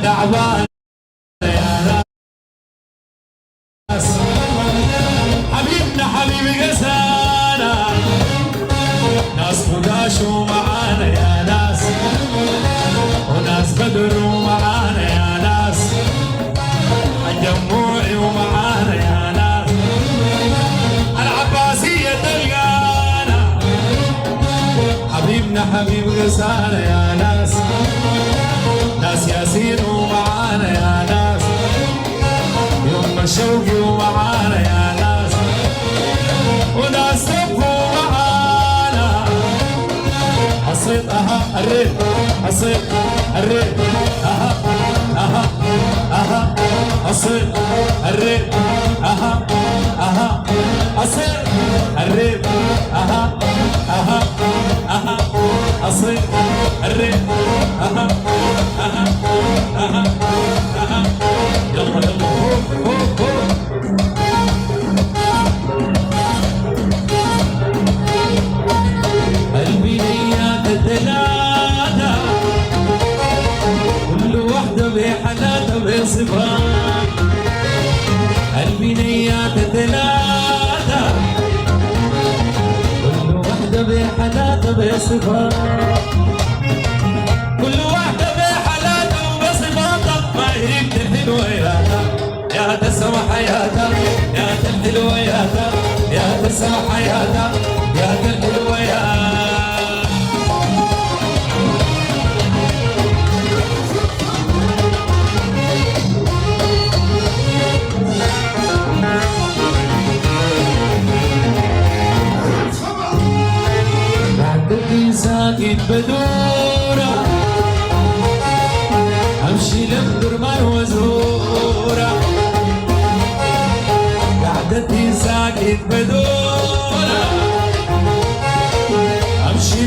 تعبان يا ناس حبيبنا حبيبي قسانا ناس فداشوا معانا يا ناس وناس بدروا معانا يا ناس الجموعي ومعانا يا ناس العباسية تلقانا حبيبنا حبيب قسانا يا ناس ناس ياسين ومعانا يا ناس يوم الشوقي ومعانا يا ناس وناس صفوا معانا حصيت الريت حصيت الريت حصيت الريت حصيت الريت حصيت الريت يلا يلا قلبي نيات الثلاثة كل واحدة بحالاتها بصفات قلبي نيات الثلاثة كل واحدة بحالاتها بصفات كل واحدة بحالاتها وبصفاتها ما هيك الحلوة يا تسمى حياتها يا الحلوة يا تسمى حياتها يا الحلوة بعدك ساكت بدورة امشي للدرمان وزورة قعدتي ساكت بدورة امشي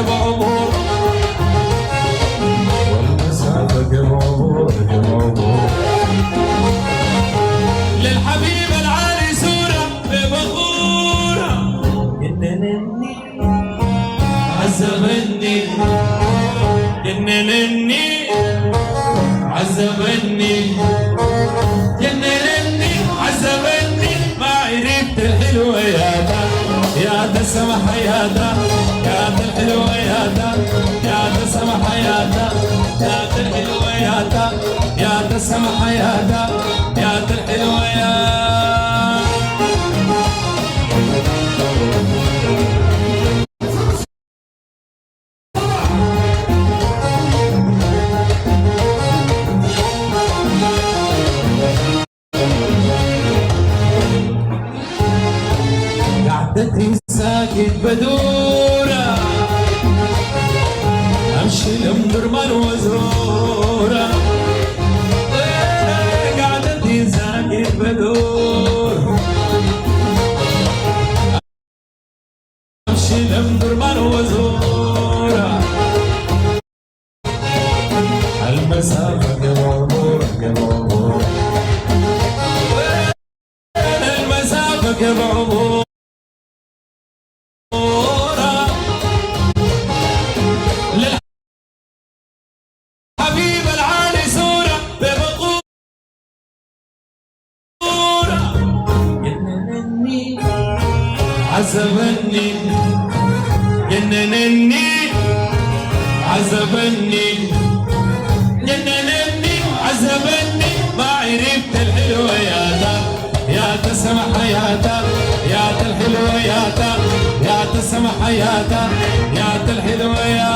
بعبور والمسافة بعبور بعبور للحبيب العالي صورة ببخورة جننني عذبني جننني عذبني جننني عذبني ما عرفت الحلوة يا دا يا دا السمحة يا دا يا دا الحلوة يا دا يا دا السمحة يا دا يا دا الحلوة يا دا يا دا السمحة يا دا يا دا الحلوة يا قعدتي ساكت بدورة امشي لمدرمان وزورة قعدتي ساكت بدورة امشي لمدرمان وزورة المسافة كبابورة كبابورة المسافة كبابورة حبيب العالي صورة ببقورة جننني عذبني جننني عذبني جننني عذبني ما عرفت الحلوة يا دا يا دا السمحة يا دا يا دا الحلوة يا دا يا دا السمحة يا دا يا دا الحلوة يا